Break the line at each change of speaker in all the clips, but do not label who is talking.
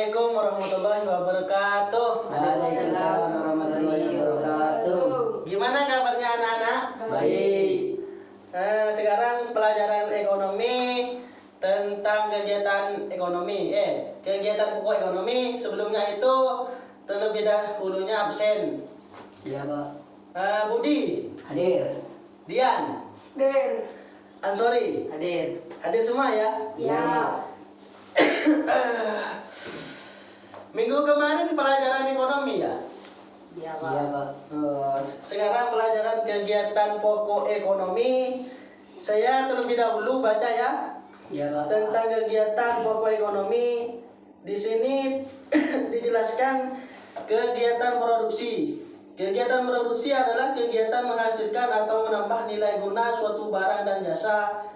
Assalamualaikum warahmatullahi wabarakatuh.
Waalaikumsalam warahmatullahi wabarakatuh.
Gimana kabarnya anak-anak?
Baik.
Sekarang pelajaran ekonomi tentang kegiatan pokok ekonomi. Sebelumnya itu terlebih dahulunya absen.
Iya, Pak.
Budi,
Hadir.
Dian,
Den.
Ansori,
Hadir.
hadir semua ya.
Ya.
Minggu kemarin pelajaran ekonomi ya.
Ya,
Iya, Pak.
Sekarang pelajaran kegiatan pokok ekonomi. Saya terlebih dahulu baca ya
Iya, Pak.
tentang kegiatan pokok ekonomi. Di sini dijelaskan kegiatan produksi. Kegiatan produksi adalah kegiatan menghasilkan atau menambah nilai guna suatu barang dan jasa.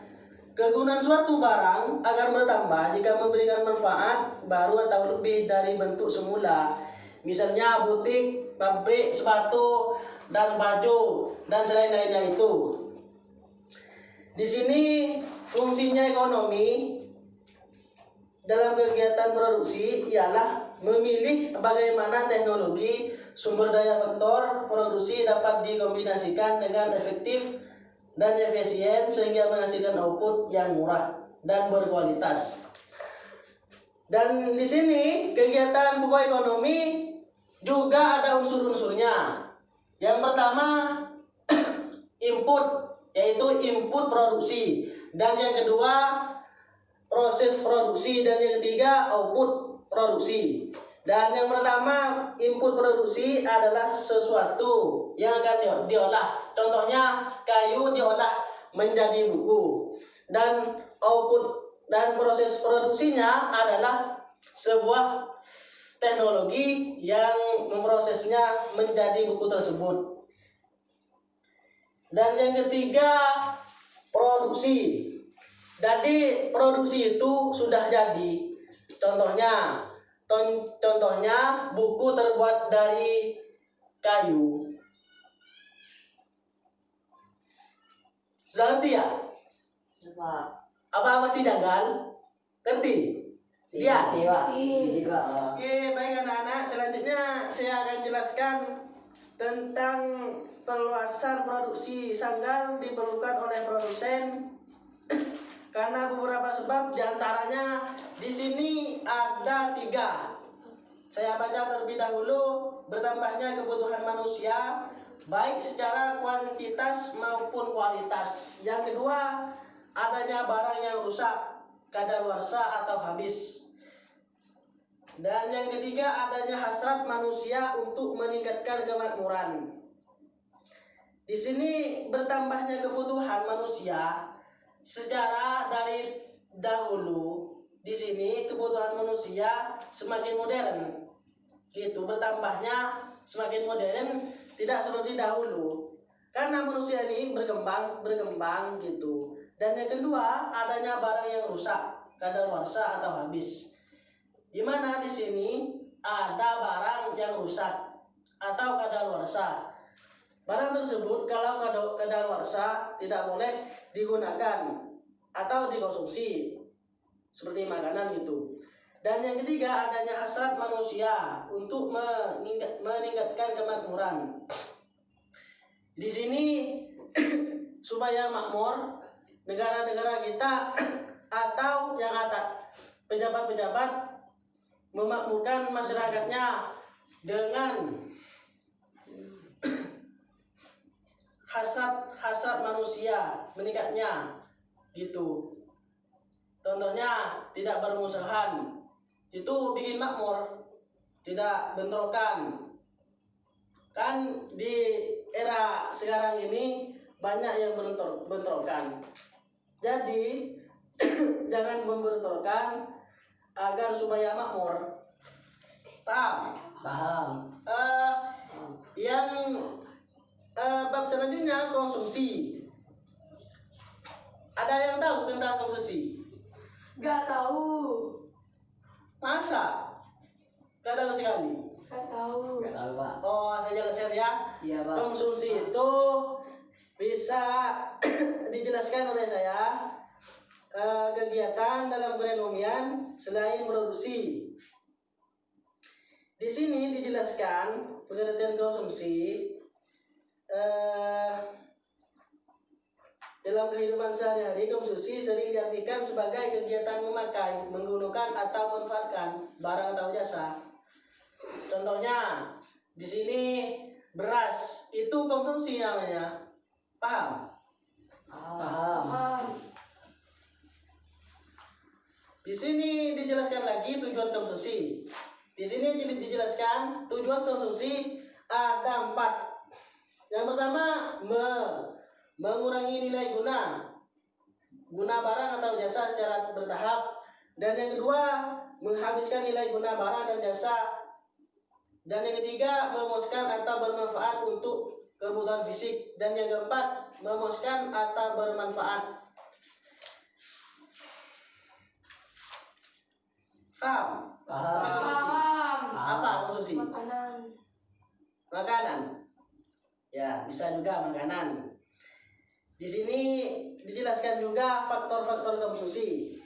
Kegunaan suatu barang akan bertambah jika memberikan manfaat baru atau lebih dari bentuk semula. Misalnya butik, pabrik, sepatu, dan baju, dan selain-lainnya itu. Di sini fungsinya ekonomi dalam kegiatan produksi ialah memilih bagaimana teknologi sumber daya faktor produksi dapat dikombinasikan dengan efektif dan efisien sehingga menghasilkan output yang murah dan berkualitas. Dan di sini kegiatan pokok ekonomi juga ada unsur-unsurnya. Yang pertama input, yaitu input produksi, dan yang kedua proses produksi, dan yang ketiga output produksi. Dan yang pertama input produksi adalah sesuatu yang akan diolah. Contohnya kayu diolah menjadi buku. Dan output dan proses produksinya adalah sebuah teknologi yang memprosesnya menjadi buku tersebut. Dan yang ketiga produksi. Jadi produksi itu sudah jadi. Contohnya buku terbuat dari kayu. Sudah ngerti ya?
Pak.
Apa masih janggal? Ngerti? Iya.
Iya.
Oke, baik anak-anak. Selanjutnya saya akan jelaskan tentang perluasan produksi sanggal diperlukan oleh produsen karena beberapa sebab, diantaranya di sini ada 3. Saya baca terlebih dahulu. Bertambahnya kebutuhan manusia baik secara kuantitas maupun kualitas. Yang kedua, adanya barang yang rusak, kadaluarsa atau habis. Dan yang ketiga, adanya hasrat manusia untuk meningkatkan kemakmuran. Di sini bertambahnya kebutuhan manusia secara dari dahulu. Di sini kebutuhan manusia semakin modern. Gitu, bertambahnya semakin modern, tidak seperti dahulu. Karena manusia ini berkembang gitu. Dan yang kedua, adanya barang yang rusak, kadaluarsa atau habis. Di mana di sini ada barang yang rusak atau kadaluarsa. Barang tersebut kalau kadaluarsa tidak boleh digunakan atau dikonsumsi seperti makanan gitu. Dan yang ketiga, adanya hasrat manusia untuk meningkatkan kemakmuran. Di sini supaya makmur negara-negara kita atau yang atas pejabat-pejabat memakmurkan masyarakatnya dengan hasrat manusia meningkatnya gitu. Contohnya tidak bermusuhan, itu bikin makmur, tidak bentrokan. Kan di era sekarang ini banyak yang bentrokan. Jadi jangan membentrokan agar supaya makmur. Paham?
Paham.
Yang bab selanjutnya konsumsi. Ada yang tahu tentang konsumsi?
Gak tahu.
Masa? Gak tahu sekali.
Gak tahu.
Gak tahu, Pak.
Oh, saya jelaskan ya.
Iya, Pak.
Konsumsi itu bisa dijelaskan oleh saya. Kegiatan dalam perekonomian selain produksi. Di sini dijelaskan pengertian konsumsi. Dalam kehidupan sehari-hari, konsumsi sering diartikan sebagai kegiatan memakai, menggunakan atau memanfaatkan barang atau jasa. Contohnya, di sini beras itu konsumsi namanya. Paham?
Paham.
Paham.
Di sini dijelaskan lagi tujuan konsumsi. Di sini dijelaskan tujuan konsumsi ada 4. Yang pertama, mengurangi nilai guna barang atau jasa secara bertahap. Dan yang kedua, menghabiskan nilai guna barang dan jasa. Dan yang ketiga, memuaskan atau bermanfaat untuk kebutuhan fisik. Dan yang keempat, memuaskan atau bermanfaat. Paham?
Paham.
Paham.
Apa konsumsi?
Makanan.
Makanan. Ya, bisa juga makanan. Di sini dijelaskan juga faktor-faktor konsumsi.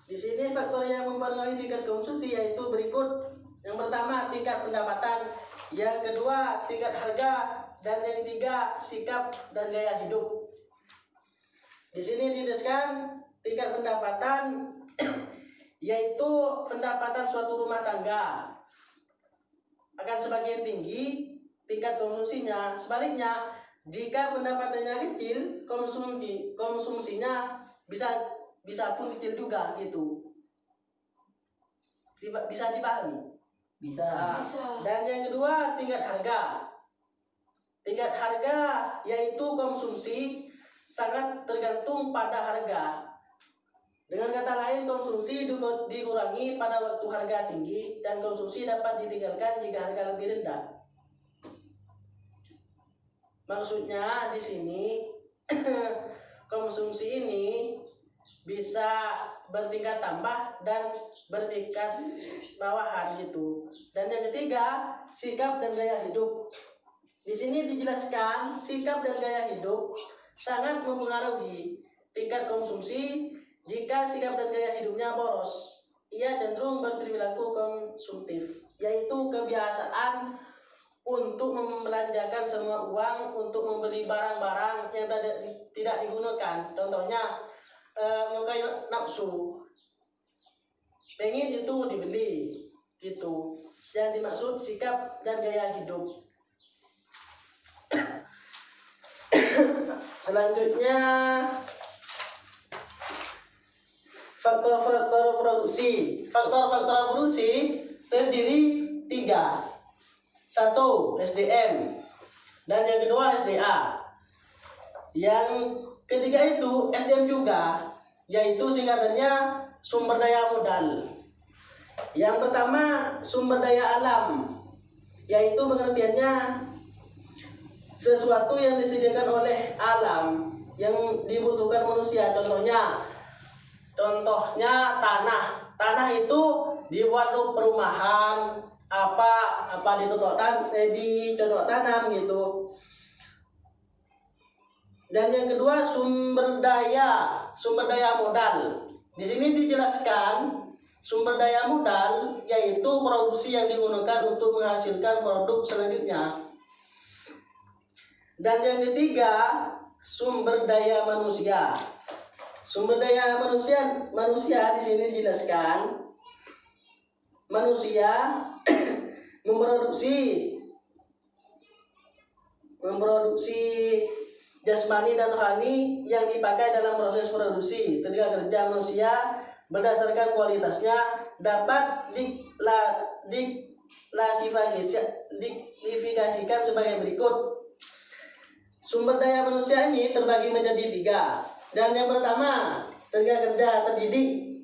Di sini faktor yang mempengaruhi tingkat konsumsi yaitu berikut. Yang pertama, tingkat pendapatan. Yang kedua, tingkat harga. Dan yang ketiga, sikap dan gaya hidup. Di sini dijelaskan tingkat pendapatan yaitu pendapatan suatu rumah tangga akan semakin tinggi tingkat konsumsinya. Sebaliknya, jika pendapatannya kecil, konsumsinya bisa pun kecil juga gitu. Bisa dipahami?
Bisa.
Bisa.
Dan yang kedua, tingkat harga. Tingkat harga yaitu konsumsi sangat tergantung pada harga. Dengan kata lain, konsumsi dikurangi pada waktu harga tinggi dan konsumsi dapat ditinggalkan jika harga lebih rendah. Maksudnya di sini konsumsi ini bisa bertingkat tambah dan bertingkat bawahan gitu. Dan yang ketiga, sikap dan gaya hidup. Di sini dijelaskan sikap dan gaya hidup sangat mempengaruhi tingkat konsumsi. Jika sikap dan gaya hidupnya boros, ia cenderung berperilaku konsumtif, yaitu kebiasaan untuk membelanjakan semua uang untuk membeli barang-barang yang tidak digunakan. Contohnya, mengkai nafsu, pengen itu dibeli, gitu. Yang dimaksud sikap dan gaya hidup. Selanjutnya, faktor-faktor produksi. Faktor-faktor produksi terdiri 3. 1. SDM. Dan yang kedua SDA. Yang ketiga itu SDM juga, yaitu singkatannya sumber daya modal. Yang pertama, sumber daya alam, yaitu pengertiannya sesuatu yang disediakan oleh alam yang dibutuhkan manusia. Contohnya tanah. Tanah itu dibuat untuk perumahan, dicocok tanam gitu. Dan yang kedua, sumber daya modal. Di sini dijelaskan sumber daya modal yaitu produksi yang digunakan untuk menghasilkan produk selanjutnya. Dan yang ketiga, sumber daya manusia. Sumber daya manusia di sini dijelaskan manusia memproduksi jasmani dan rohani yang dipakai dalam proses produksi. Tenaga kerja manusia berdasarkan kualitasnya dapat diklasifikasikan sebagai berikut. Sumber daya manusia ini terbagi menjadi 3. Dan yang pertama, tenaga kerja terdidik.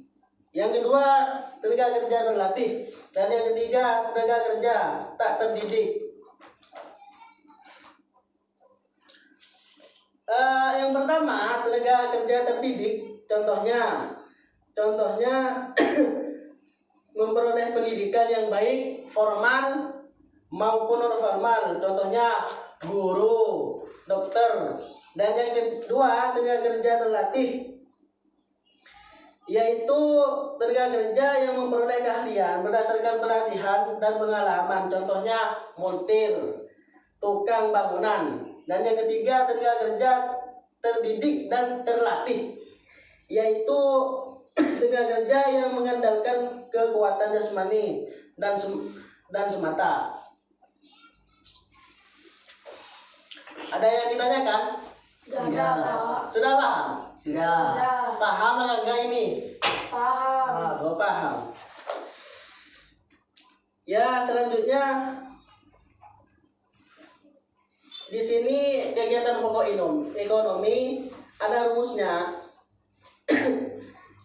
Yang kedua, tenaga kerja terlatih. Dan yang ketiga, tenaga kerja tak terdidik. Yang pertama, tenaga kerja terdidik. Contohnya memperoleh pendidikan yang baik, formal maupun non formal. Contohnya guru, dokter. Dan yang kedua, tenaga kerja terlatih, yaitu tenaga kerja yang memperoleh keahlian berdasarkan pelatihan dan pengalaman, contohnya montir, tukang bangunan. Dan yang ketiga, tenaga kerja terdidik dan terlatih, yaitu tenaga kerja yang mengandalkan kekuatan jasmani dan semata. Ada yang ditanyakan?
Gak ada,
Tidak.
Kak.
Sudah paham?
Sudah.
Sudah.
Paham atau enggak ini?
Paham.
Oh, paham. Ya, selanjutnya di sini kegiatan pokok ekonomi ada rumusnya.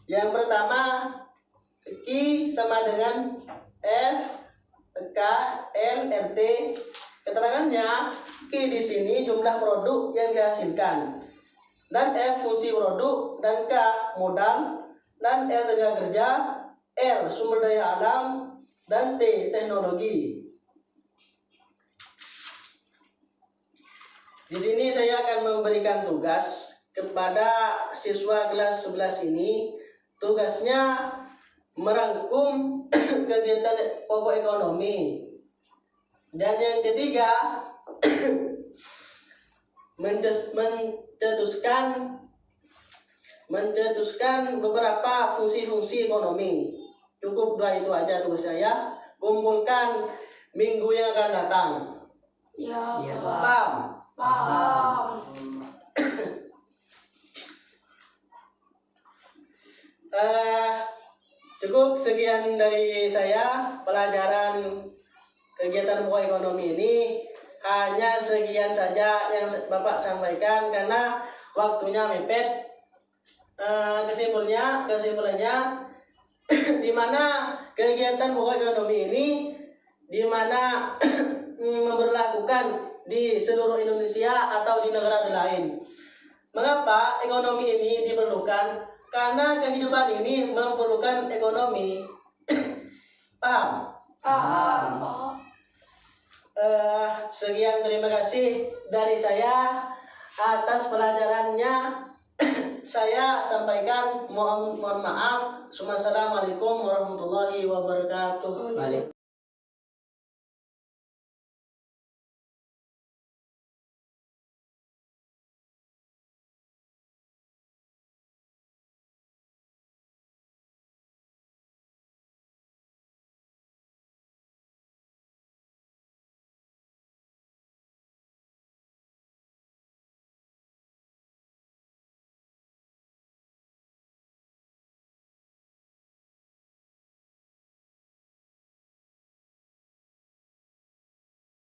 Yang pertama, Q sama dengan F K L RT. Keterangannya, Q di sini jumlah produk yang dihasilkan, dan F fungsi produk, dan K modal, dan L tenaga kerja, R sumber daya alam, dan T teknologi. Di sini saya akan memberikan tugas kepada siswa kelas 11 ini. Tugasnya merangkum kegiatan pokok ekonomi. Dan yang ketiga, mencetuskan beberapa fungsi-fungsi ekonomi. Cukup 2 itu aja tugas saya. Kumpulkan minggu yang akan datang.
Ya,
Iya,
Kak.
Pak.
Paham?
Paham.
Cukup sekian dari saya. Pelajaran kegiatan pokok ekonomi ini hanya sekian saja yang Bapak sampaikan karena waktunya mepet. Kesimpulannya di mana kegiatan pokok ekonomi ini di mana memberlakukan di seluruh Indonesia atau di negara lain. Mengapa ekonomi ini diperlukan? Karena kehidupan ini memerlukan ekonomi. Paham?
Paham.
Sekian, terima kasih dari saya atas pelajarannya. Saya sampaikan mohon maaf. Assalamualaikum warahmatullahi wabarakatuh.
Waalaikumsalam.